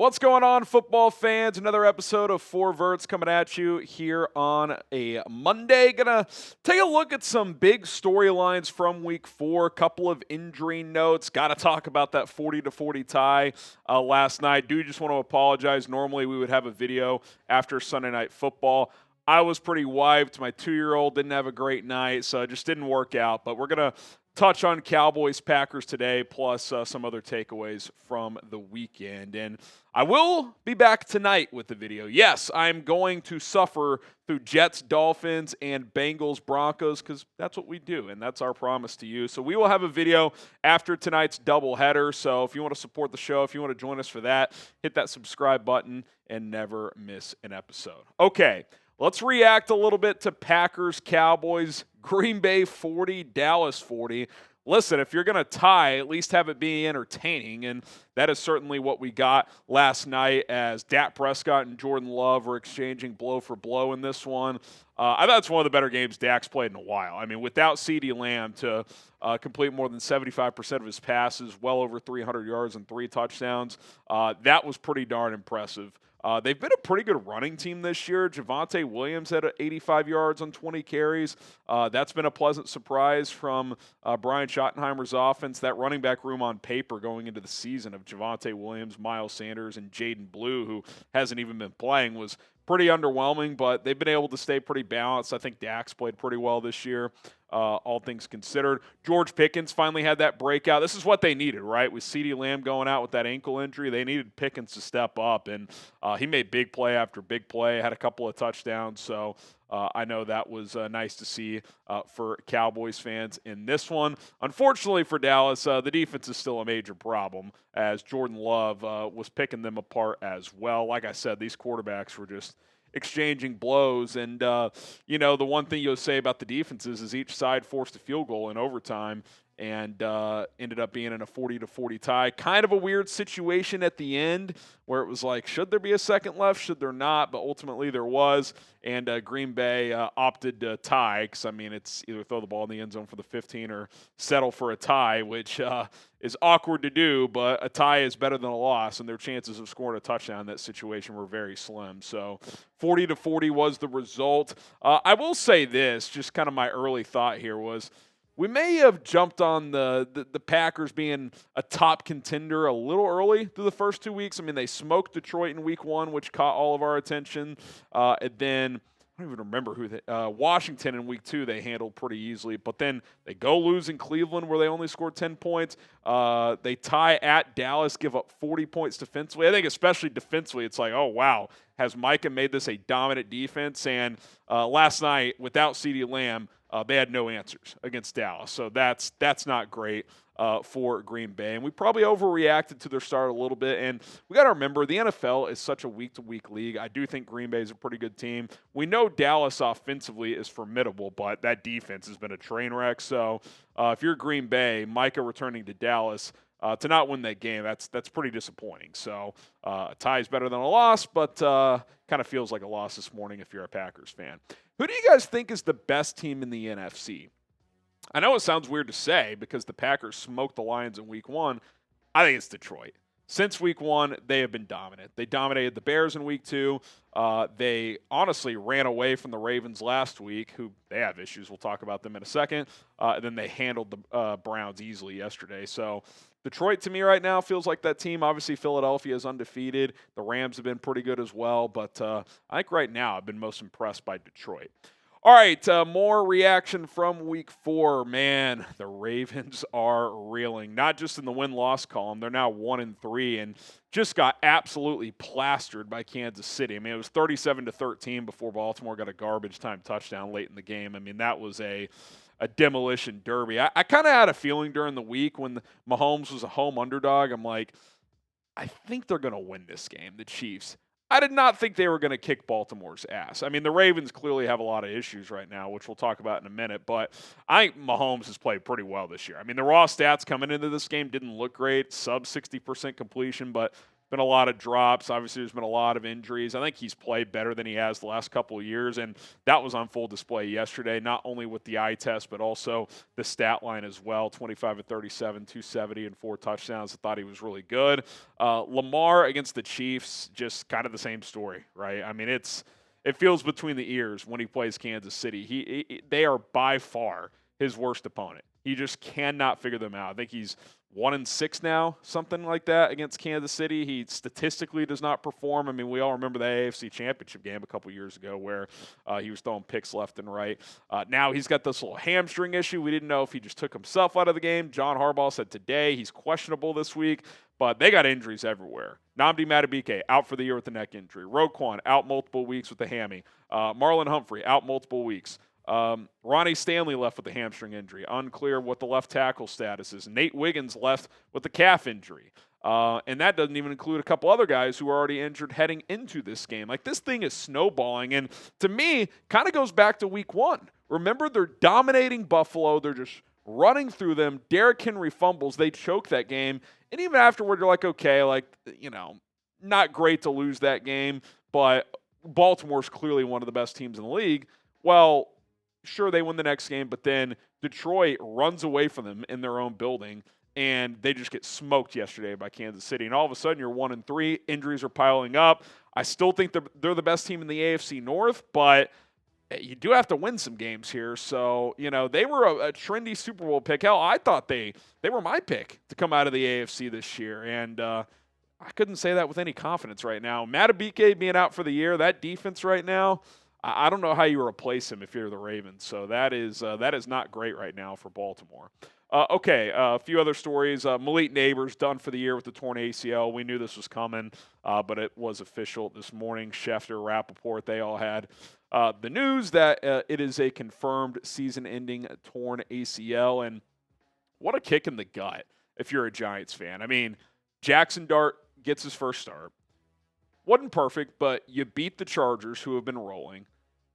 What's going on, football fans? Another episode of Four Verts coming at you here on a Monday. Gonna take a look at some big storylines from Week 4. A couple of injury notes. Got to talk about that 40-40 tie last night. Do just want to apologize. Normally we would have a video after Sunday Night Football. I was pretty wiped. My 2-year-old didn't have a great night, so it just didn't work out. But we're gonna touch on Cowboys-Packers today, plus some other takeaways from the weekend. And I will be back tonight with the video. Yes, I'm going to suffer through Jets, Dolphins, and Bengals, Broncos, because that's what we do, and that's our promise to you. So we will have a video after tonight's doubleheader. So if you want to support the show, if you want to join us for that, hit that subscribe button and never miss an episode. Okay, let's react a little bit to Packers, Cowboys, Green Bay 40, Dallas 40. Listen, if you're going to tie, at least have it be entertaining, and that is certainly what we got last night as Dak Prescott and Jordan Love were exchanging blow for blow in this one. I thought it's one of the better games Dak's played in a while. I mean, without CeeDee Lamb to complete more than 75% of his passes, well over 300 yards and 3 touchdowns, that was pretty darn impressive. They've been a pretty good running team this year. Javonte Williams had 85 yards on 20 carries. That's been a pleasant surprise from Brian Schottenheimer's offense. That running back room on paper going into the season of Javonte Williams, Miles Sanders, and Jaden Blue, who hasn't even been playing, was pretty underwhelming, but they've been able to stay pretty balanced. I think Dak's played pretty well this year, all things considered. George Pickens finally had that breakout. This is what they needed, right? With CeeDee Lamb going out with that ankle injury, they needed Pickens to step up, and he made big play after big play, had a couple of touchdowns, so I know that was nice to see for Cowboys fans in this one. Unfortunately for Dallas, the defense is still a major problem as Jordan Love was picking them apart as well. Like I said, these quarterbacks were just exchanging blows. And, the one thing you'll say about the defenses is each side forced a field goal in overtime and ended up being in a 40-40 tie. Kind of a weird situation at the end where it was like, should there be a second left? Should there not? But ultimately there was. And Green Bay opted to tie because, I mean, it's either throw the ball in the end zone for the 15 or settle for a tie, which is awkward to do, but a tie is better than a loss, and their chances of scoring a touchdown in that situation were very slim. So 40-40 was the result. I will say this, just kind of my early thought here was, we may have jumped on the Packers being a top contender a little early through the first 2 weeks. I mean, they smoked Detroit in week 1, which caught all of our attention. And then I don't even remember who Washington in week 2 they handled pretty easily. But then they go lose in Cleveland where they only scored 10 points. They tie at Dallas, give up 40 points defensively. I think especially defensively, it's like, oh, wow, has Micah made this a dominant defense? And last night, without CeeDee Lamb, they had no answers against Dallas. So that's not great for Green Bay. And we probably overreacted to their start a little bit. And we got to remember, the NFL is such a week-to-week league. I do think Green Bay is a pretty good team. We know Dallas offensively is formidable, but that defense has been a train wreck. So if you're Green Bay, Micah returning to Dallas, to not win that game, that's pretty disappointing. So a tie is better than a loss, but kind of feels like a loss this morning if you're a Packers fan. Who do you guys think is the best team in the NFC? I know it sounds weird to say because the Packers smoked the Lions in week 1. I think it's Detroit. Since week 1, they have been dominant. They dominated the Bears in week 2. They honestly ran away from the Ravens last week, who they have issues. We'll talk about them in a second. And then they handled the Browns easily yesterday. So Detroit, to me right now, feels like that team. Obviously, Philadelphia is undefeated. The Rams have been pretty good as well. But I think right now I've been most impressed by Detroit. All right, more reaction from week 4. Man, the Ravens are reeling. Not just in the win-loss column. They're now 1-3 and just got absolutely plastered by Kansas City. I mean, it was 37-13 before Baltimore got a garbage time touchdown late in the game. I mean, that was a demolition derby. I kind of had a feeling during the week when Mahomes was a home underdog. I'm like, I think they're going to win this game, the Chiefs. I did not think they were going to kick Baltimore's ass. I mean, the Ravens clearly have a lot of issues right now, which we'll talk about in a minute, but I think Mahomes has played pretty well this year. I mean, the raw stats coming into this game didn't look great, sub 60% completion, but been a lot of drops. Obviously, there's been a lot of injuries. I think he's played better than he has the last couple of years, and that was on full display yesterday, not only with the eye test, but also the stat line as well. 25 of 37, 270, and 4 touchdowns. I thought he was really good. Lamar against the Chiefs, just kind of the same story, right? I mean, it feels between the ears when he plays Kansas City. They are by far his worst opponent. He just cannot figure them out. I think he's 1-6 now, something like that, against Kansas City. He statistically does not perform. I mean, we all remember the AFC Championship game a couple years ago where he was throwing picks left and right. Now he's got this little hamstring issue. We didn't know if he just took himself out of the game. John Harbaugh said today he's questionable this week, but they got injuries everywhere. Nnamdi Madubuike out for the year with the neck injury. Roquan out multiple weeks with the hammy. Marlon Humphrey out multiple weeks. Ronnie Stanley left with a hamstring injury. Unclear what the left tackle status is. Nate Wiggins left with a calf injury. And that doesn't even include a couple other guys who are already injured heading into this game. Like, this thing is snowballing. And to me, kind of goes back to week 1. Remember, they're dominating Buffalo. They're just running through them. Derrick Henry fumbles. They choke that game. And even afterward, you're like, okay, like, not great to lose that game, but Baltimore's clearly one of the best teams in the league. Well, sure, they win the next game, but then Detroit runs away from them in their own building, and they just get smoked yesterday by Kansas City. And all of a sudden, you're 1-3. Injuries are piling up. I still think they're the best team in the AFC North, but you do have to win some games here. So, they were a trendy Super Bowl pick. Hell, I thought they were my pick to come out of the AFC this year, and I couldn't say that with any confidence right now. Madubuike being out for the year, that defense right now, I don't know how you replace him if you're the Ravens. So that is not great right now for Baltimore. A few other stories. Malik Nabers done for the year with the torn ACL. We knew this was coming, but it was official this morning. Schefter, Rappaport, they all had the news that it is a confirmed season-ending torn ACL. And what a kick in the gut if you're a Giants fan. I mean, Jackson Dart gets his first start. Wasn't perfect, but you beat the Chargers, who have been rolling.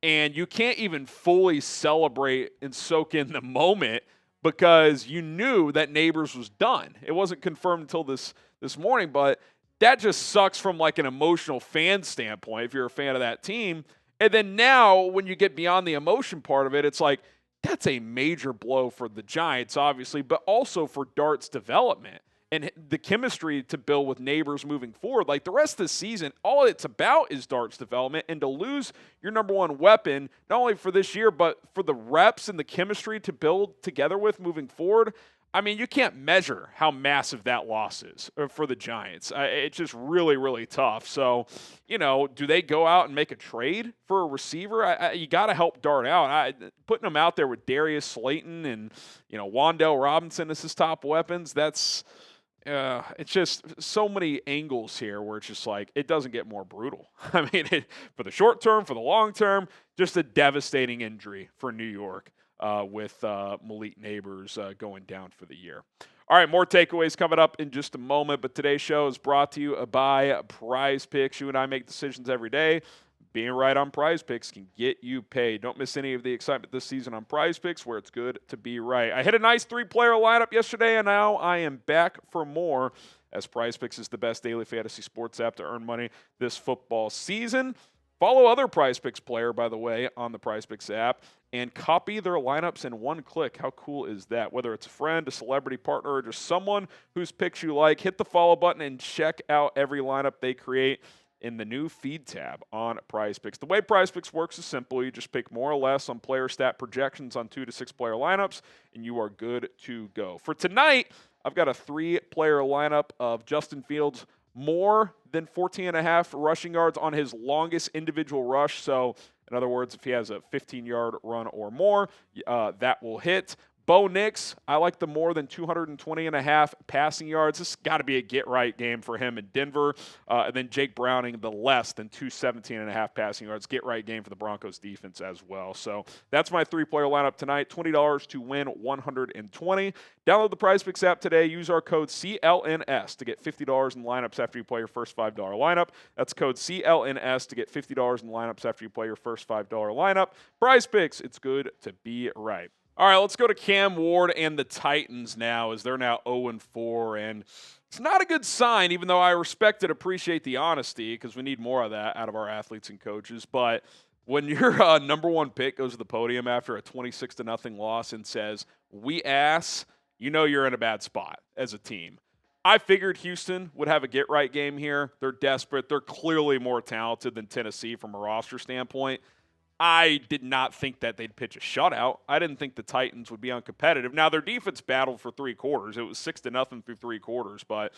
And you can't even fully celebrate and soak in the moment because you knew that Nabers was done. It wasn't confirmed until this morning, but that just sucks from like an emotional fan standpoint if you're a fan of that team. And then now when you get beyond the emotion part of it, it's like that's a major blow for the Giants, obviously, but also for Dart's development and the chemistry to build with Nabers moving forward. Like, the rest of the season, all it's about is Dart's development, and to lose your number one weapon, not only for this year, but for the reps and the chemistry to build together with moving forward, I mean, you can't measure how massive that loss is for the Giants. It's just really, really tough. So, do they go out and make a trade for a receiver? You got to help Dart out. Putting him out there with Darius Slayton and, Wan'Dale Robinson as his top weapons, that's it's just so many angles here where it's just like it doesn't get more brutal. I mean, for the short term, for the long term, just a devastating injury for New York with Malik Nabers going down for the year. All right, more takeaways coming up in just a moment, but today's show is brought to you by Prize Picks. You and I make decisions every day. Being right on Prize Picks can get you paid. Don't miss any of the excitement this season on Prize Picks, where it's good to be right. I hit a nice 3-player lineup yesterday, and now I am back for more, as Prize Picks is the best daily fantasy sports app to earn money this football season. Follow other Prize Picks player, by the way, on the Prize Picks app, and copy their lineups in one click. How cool is that? Whether it's a friend, a celebrity partner, or just someone whose picks you like, hit the follow button and check out every lineup they create in the new feed tab on Prize Picks. The way Prize Picks works is simple. You just pick more or less on player stat projections on 2 to 6 player lineups, and you are good to go. For tonight, I've got a 3-player lineup of Justin Fields more than 14.5 rushing yards on his longest individual rush. So, in other words, if he has a 15-yard run or more, that will hit. Bo Nix, I like the more than 220.5 passing yards. This has got to be a get-right game for him in Denver. And then Jake Browning, the less than 217.5 passing yards. Get-right game for the Broncos defense as well. So that's my 3-player lineup tonight. $20 to win $120. Download the Prize Picks app today. Use our code CLNS to get $50 in lineups after you play your first $5 lineup. That's code CLNS to get $50 in lineups after you play your first $5 lineup. Prize Picks, it's good to be right. All right, let's go to Cam Ward and the Titans now, as they're now 0-4. And It's not a good sign, even though I respect and appreciate the honesty because we need more of that out of our athletes and coaches. But when your number one pick goes to the podium after a 26-0 loss and says, "We ass," you know you're in a bad spot as a team. I figured Houston would have a get-right game here. They're desperate. They're clearly more talented than Tennessee from a roster standpoint. I did not think that they'd pitch a shutout. I didn't think the Titans would be uncompetitive. Now, their defense battled for 3 quarters. It was 6-0 through 3 quarters, but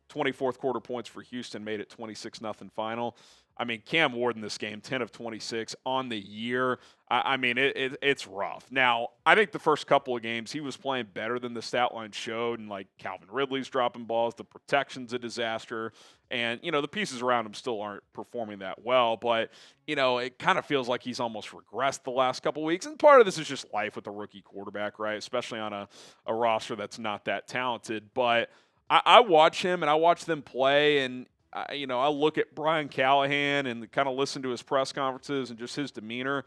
24th quarter points for Houston made it 26-0 final. I mean, Cam Ward in this game, 10 of 26 on the year. I mean, it's rough. Now, I think the first couple of games he was playing better than the stat line showed, and like Calvin Ridley's dropping balls, the protection's a disaster, and the pieces around him still aren't performing that well. But it kind of feels like he's almost regressed the last couple of weeks, and part of this is just life with a rookie quarterback, right? Especially on a roster that's not that talented, but. I watch him and I watch them play, and I look at Brian Callahan and kind of listen to his press conferences and just his demeanor.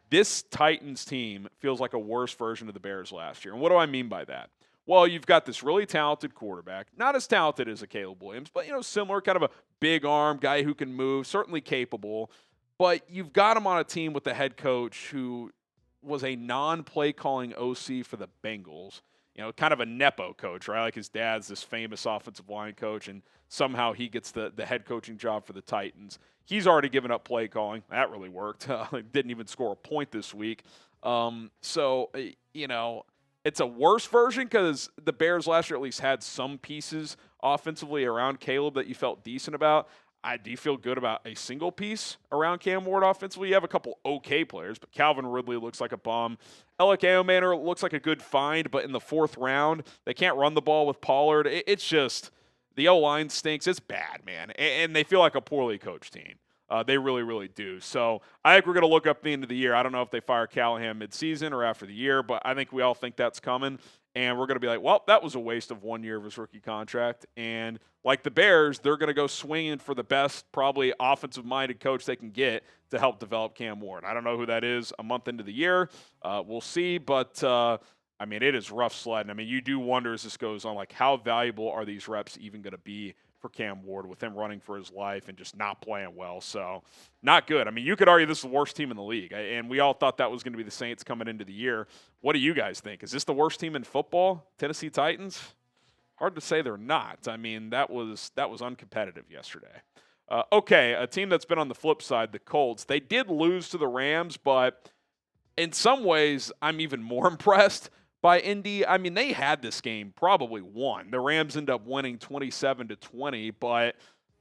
This Titans team feels like a worse version of the Bears last year. And what do I mean by that? Well, you've got this really talented quarterback, not as talented as a Caleb Williams, but similar, kind of a big arm guy who can move, certainly capable. But you've got him on a team with a head coach who was a non-play calling OC for the Bengals. Kind of a Nepo coach, right? Like his dad's this famous offensive line coach, and somehow he gets the head coaching job for the Titans. He's already given up play calling. That really worked. Didn't even score a point this week. So it's a worse version because the Bears last year at least had some pieces offensively around Caleb that you felt decent about. I do feel good about a single piece around Cam Ward offensively. You have a couple okay players, but Calvin Ridley looks like a bum. Alec Aomanor looks like a good find, but in the 4th round, they can't run the ball with Pollard. It's just the O-line stinks. It's bad, man, and they feel like a poorly coached team. They really, really do. So I think we're going to look up the end of the year. I don't know if they fire Callahan midseason or after the year, but I think we all think that's coming. And we're going to be like, well, that was a waste of 1 year of his rookie contract. And like the Bears, they're going to go swinging for the best, probably offensive-minded coach they can get to help develop Cam Ward. I don't know who that is a month into the year. We'll see. But, it is rough sledding. I mean, you do wonder as this goes on, like how valuable are these reps even going to be for Cam Ward with him running for his life and just not playing well. So not good. I mean, you could argue this is the worst team in the league, and we all thought that was going to be the Saints coming into the year. What do you guys think? Is this the worst team in football, Tennessee Titans? Hard to say they're not. I mean, that was uncompetitive yesterday. Okay, a team that's been on the flip side, the Colts. They did lose to the Rams, but in some ways, I'm even more impressed by Indy. I mean, they had this game probably won. The Rams end up winning 27-20, but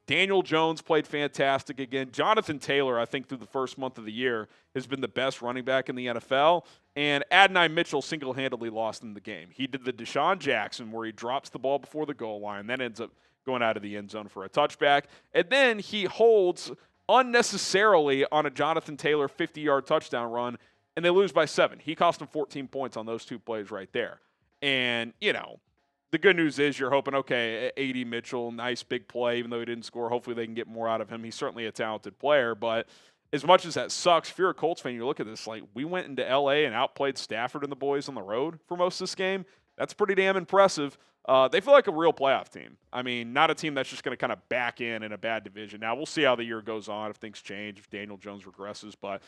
Daniel Jones played fantastic again. Jonathan Taylor, I think through the first month of the year, has been the best running back in the NFL. And Adonai Mitchell single-handedly lost in the game. He did the Deshaun Jackson where he drops the ball before the goal line, then ends up going out of the end zone for a touchback. And then he holds unnecessarily on a Jonathan Taylor 50-yard touchdown run, and they lose by 7. He cost them 14 points on those 2 plays right there. And, the good news is you're hoping, okay, A.D. Mitchell, nice big play, even though he didn't score. Hopefully they can get more out of him. He's certainly a talented player. But as much as that sucks, if you're a Colts fan, you look at this, like, we went into L.A. and outplayed Stafford and the boys on the road for most of this game. That's pretty damn impressive. They feel like a real playoff team. I mean, not a team that's just going to kind of back in a bad division. Now, we'll see how the year goes on, if things change, if Daniel Jones regresses. But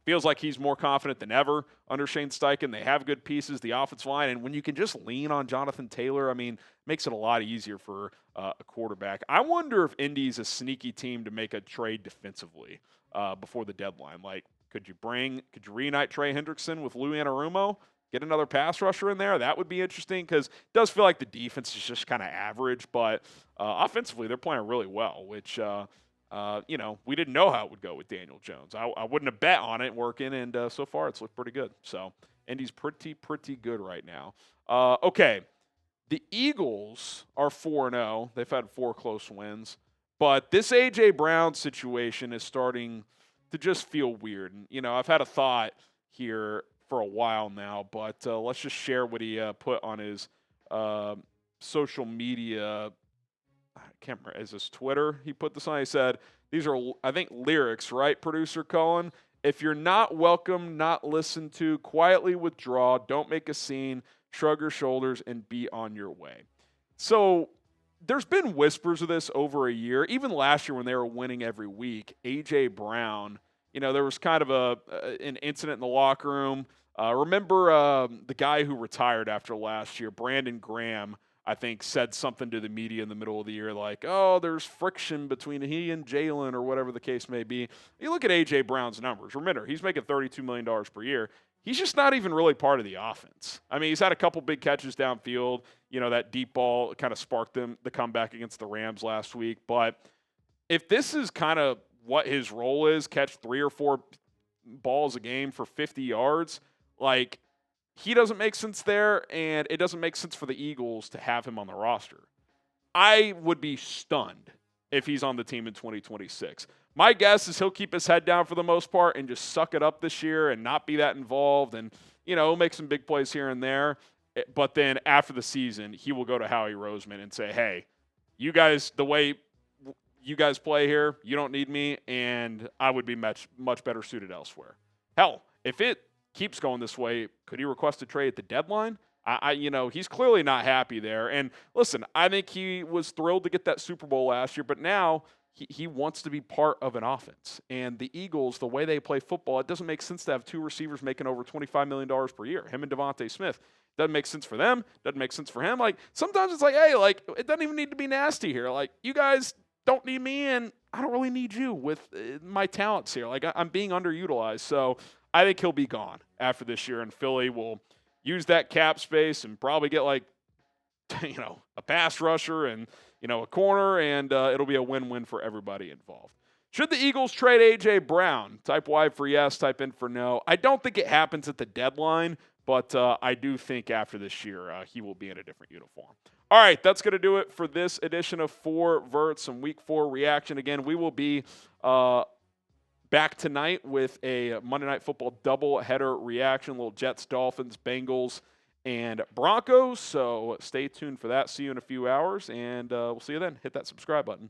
feels like he's more confident than ever under Shane Steichen. They have good pieces, the offensive line, and when you can just lean on Jonathan Taylor, I mean, makes it a lot easier for a quarterback. I wonder if Indy's a sneaky team to make a trade defensively before the deadline. Like, could you reunite Trey Hendrickson with Lou Anarumo? Get another pass rusher in there? That would be interesting because it does feel like the defense is just kind of average, but offensively they're playing really well, which we didn't know how it would go with Daniel Jones. I wouldn't have bet on it working, and so far it's looked pretty good. So Indy's pretty good right now. Okay, the Eagles are 4-0. They've had 4 close wins, but this A.J. Brown situation is starting to just feel weird. And, I've had a thought here for a while now, but let's just share what he put on his social media. I can't remember. Is this Twitter? He put this on. He said, these are, I think, lyrics, right, producer Cohen? If you're not welcome, not listened to, quietly withdraw, don't make a scene, shrug your shoulders, and be on your way. So there's been whispers of this over a year. Even last year when they were winning every week, A.J. Brown, there was kind of an incident in the locker room. Remember the guy who retired after last year, Brandon Graham, I think, said something to the media in the middle of the year like, oh, there's friction between he and Jalen or whatever the case may be. You look at A.J. Brown's numbers. Remember, he's making $32 million per year. He's just not even really part of the offense. I mean, he's had a couple big catches downfield. That deep ball kind of sparked the comeback against the Rams last week. But if this is kind of what his role is, catch 3 or 4 balls a game for 50 yards, like, he doesn't make sense there, and it doesn't make sense for the Eagles to have him on the roster. I would be stunned if he's on the team in 2026. My guess is he'll keep his head down for the most part and just suck it up this year and not be that involved and, make some big plays here and there. But then after the season, he will go to Howie Roseman and say, hey, you guys, the way you guys play here, you don't need me, and I would be much, much better suited elsewhere. Hell, if it keeps going this way, could he request a trade at the deadline? He's clearly not happy there. And listen, I think he was thrilled to get that Super Bowl last year, but now he wants to be part of an offense. And the Eagles, the way they play football, it doesn't make sense to have 2 receivers making over $25 million per year, him and Devontae Smith. Doesn't make sense for them. Doesn't make sense for him. Like, sometimes it's like, hey, like, it doesn't even need to be nasty here. Like, you guys don't need me, and I don't really need you with my talents here. Like, I'm being underutilized. So I think he'll be gone after this year, and Philly will use that cap space and probably get, like, a pass rusher and, a corner, and it'll be a win-win for everybody involved. Should the Eagles trade A.J. Brown? Type Y for yes, type in for no. I don't think it happens at the deadline, but I do think after this year he will be in a different uniform. All right, that's going to do it for this edition of 4 Verts, some Week 4 reaction. Again, we will be back tonight with a Monday Night Football doubleheader reaction, little Jets, Dolphins, Bengals, and Broncos. So stay tuned for that. See you in a few hours, and we'll see you then. Hit that subscribe button.